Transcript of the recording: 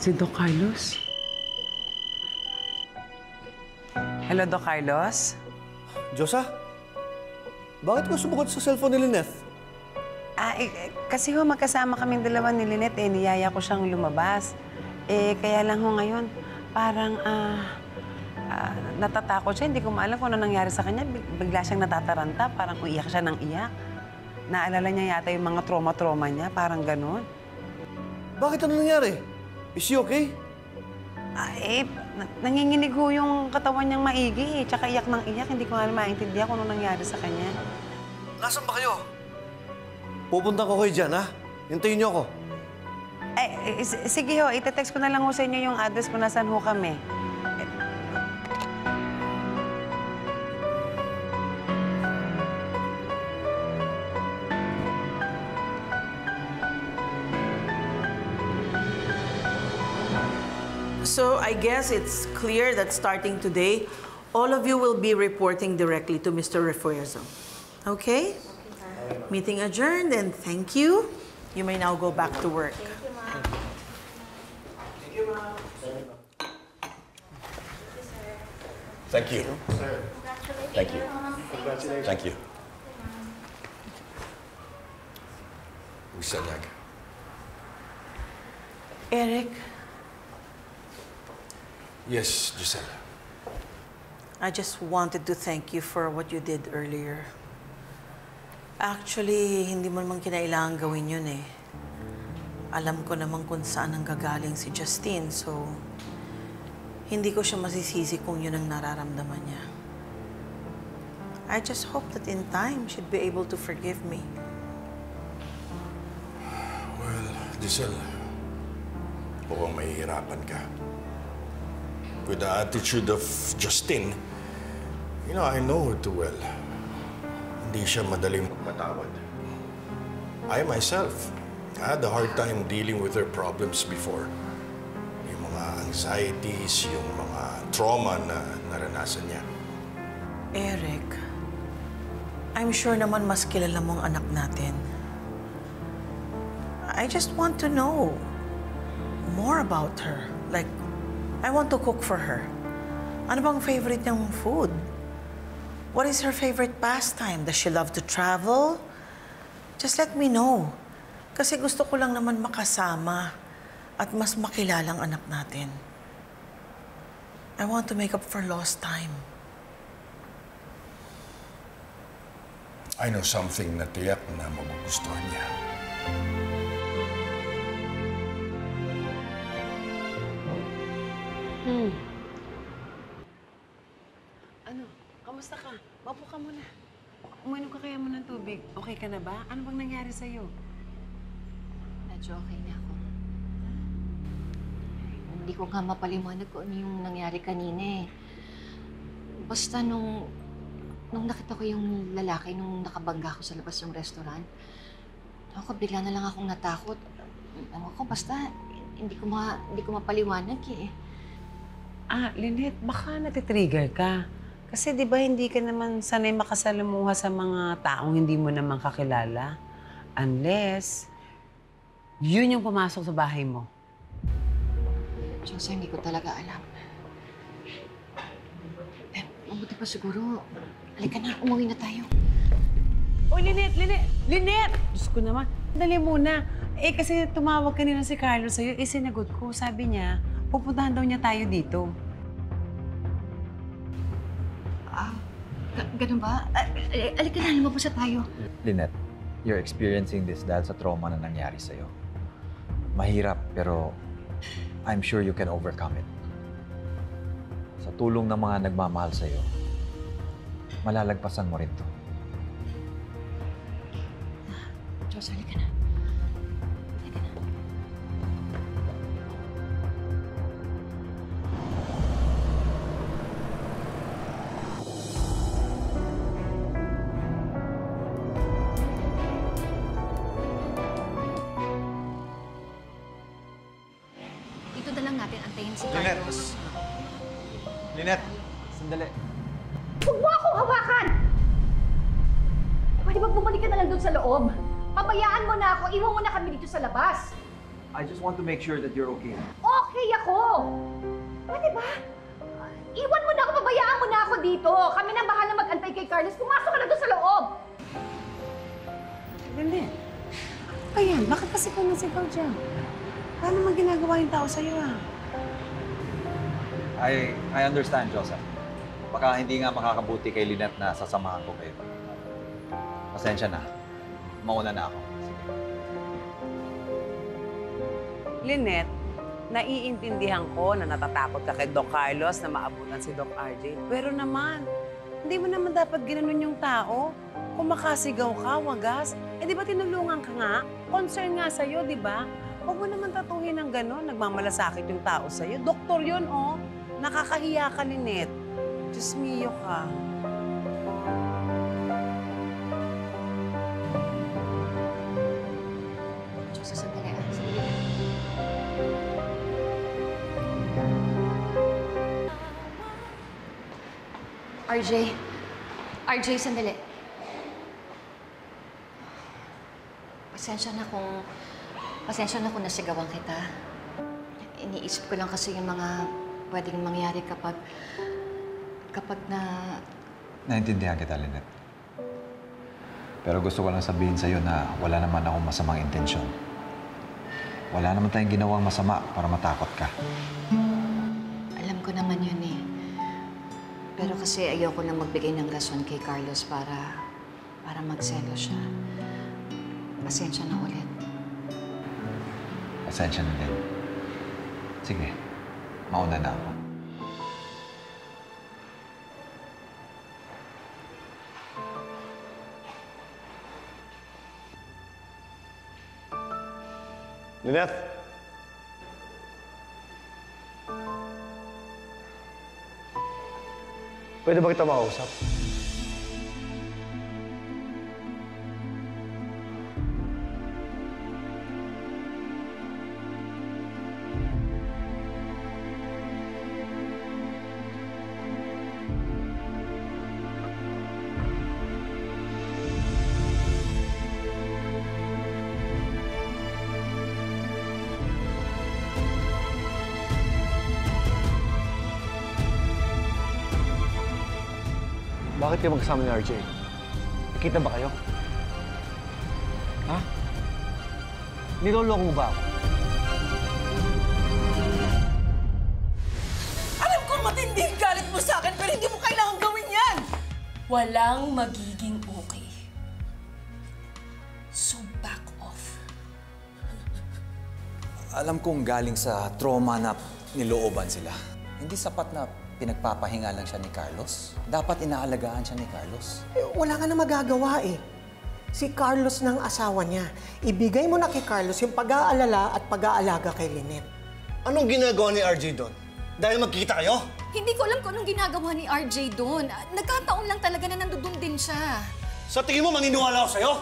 Si Doc Carlos? Hello, Doc Carlos? Diyosa, bakit ka sumagot sa cellphone ni Lynette? Kasi magkasama kaming dalawa ni Lynette niyaya ko siyang lumabas. Kaya lang ngayon, parang natatakot siya. Hindi ko maalam kung ano nangyari sa kanya. Bigla siyang natataranta, parang uiyak siya ng iyak. Naalala niya yata yung mga trauma-trauma niya, parang ganun. Bakit ano nangyari? Is she okay? Nanginginig ho yung katawan niyang maigi tsaka iyak ng iyak. Hindi ko nga maintindihan kung ano nangyari sa kanya. Nasaan ba kayo? Pupunta ko kayo dyan, ha? Hintayin niyo ako. Sige ho, itetext ko na lang ho sa inyo yung address kung nasaan ho kami. So I guess it's clear that starting today, all of you will be reporting directly to Mr. Refuerzo. Okay? Meeting adjourned, and thank you. You may now go back to work. Thank you, ma'am. Thank you. Thank you. Congratulations. Thank you. Miss Sanyag. Eric, Yes, Giselle. I just wanted to thank you for what you did earlier. Actually, hindi mo naman kinailangan gawin yun eh. Alam ko naman kung saan ang gagaling si Justine, so hindi ko siya masisisi kung yun ang nararamdaman niya. I just hope that in time, she'd be able to forgive me. Well, Giselle, mukhang mahihirapan ka. With the attitude of Justine, you know, I know her too well. Hindi siya madaling magpatawad. I myself had a hard time dealing with her problems before. Yung mga anxieties, yung mga trauma na naranasan niya. Eric, I'm sure naman mas kilala mo ang anak natin. I just want to know more about her. Like, I want to cook for her. Ano bang favorite niyang food? What is her favorite pastime? Does she love to travel? Just let me know. Kasi gusto ko lang naman makasama at mas makilala ang anak natin. I want to make up for lost time. I know something na tiyak na magugustuhan niya. Ano? Kamusta ka? Mapo ka muna. Uminom ka kaya mo ng tubig. Okay ka na ba? Ano bang nangyari sa'yo? Medyo okay na ako. Hindi ko nga mapaliwanag kung ano yung nangyari kanina eh. Basta nung nakita ko yung lalaki, nung nakabangga ko sa labas ng restaurant, ako bigla na lang akong natakot. Basta hindi ko mapaliwanag eh. Lynette, baka natitrigger ka. Kasi di ba hindi ka naman sanay makasalamuha sa mga taong hindi mo naman kakilala? Unless, yun yung pumasok sa bahay mo. Diyosa, hindi ko talaga alam. Mabuti pa siguro. Halika na, umuwi na tayo. Uy, Lynette! Diyos ko naman. Dali muna. Kasi tumawag kanina si Carlos sa'yo. Sinagot ko. Sabi niya, pupuntahan daw niya tayo dito. Ganun ba? Halika na, lumabas na tayo. Lynette, you're experiencing this dahil sa trauma na nangyari sa'yo. Mahirap, pero I'm sure you can overcome it. Sa tulong ng mga nagmamahal sa'yo, malalagpasan mo rin to. Diyos, halika na. Halika na. Dito na lang natin antayin si Carlos. Lynette, sandali. Huwag mo akong hawakan! Pwede ba bumalik ka na lang doon sa loob? Pabayaan mo na ako, iwan mo na kami dito sa labas. I just want to make sure that you're okay. Okay ako! Pwede ba? Iwan mo na ako, pabayaan mo na ako dito. Kami na bahala mag-antay kay Carlos. Pumasok ka na doon sa loob! Lynette, ayan, bakit pa sigaw na sigaw dyan? Paano naman ginagawa yung tao sa'yo, ah? I understand, Joseph. Baka hindi nga makakabuti kay Lynette na sasamahan ko kayo. Pasensya na. Mauna na ako. Sige. Lynette, naiintindihan ko na natatakot ka kay Doc Carlos na maabutan si Doc RJ. Pero naman, hindi mo naman dapat ginanon yung tao. Kung makasigaw ka, wagas, di ba tinulungan ka nga? Concern nga sa'yo, di ba? Huwag mo naman tatuhin ng gano'n. Nagmamalasakit yung tao sa'yo. Doktor yun, oh. Nakakahiya ka, Lynette. Diyos mio ka. Diyos, sandali. Sandali. RJ, sandali. Pasensya na kung nasigawan kita. Iniisip ko lang kasi yung mga pwedeng mangyari kapag na... Naintindihan kita, Lynette. Pero gusto ko lang sabihin sa'yo na wala naman akong masamang intensyon. Wala naman tayong ginawang masama para matakot ka. Alam ko naman yun eh. Pero kasi ayoko lang magbigay ng rason kay Carlos para magselo siya. Pasensya na ulit. Pasensya na din. Sige, mauna na ako. Lynette! Pwede ba kita makausap? Bakit kayo magkasama ni RJ? Nakita ba kayo? Ha? Niloloko mo ba ako? Alam ko matindi ang galit mo sa akin, pero hindi mo kailangan gawin yan! Walang magiging okay. So back off. Alam kong galing sa trauma na nilooban sila. Hindi sapat na pinagpapahinga lang siya ni Carlos. Dapat inaalagaan siya ni Carlos. Wala ka na magagawa eh. Si Carlos ng asawa niya. Ibigay mo na kay Carlos yung pag-aalala at pag-aalaga kay Lynette. Anong ginagawa ni RJ doon? Dahil magkikita kayo? Hindi ko alam kung anong ginagawa ni RJ doon. Nagkataon lang talaga na nandoon din siya. Sa tingin mo, maniniwala ako sa'yo?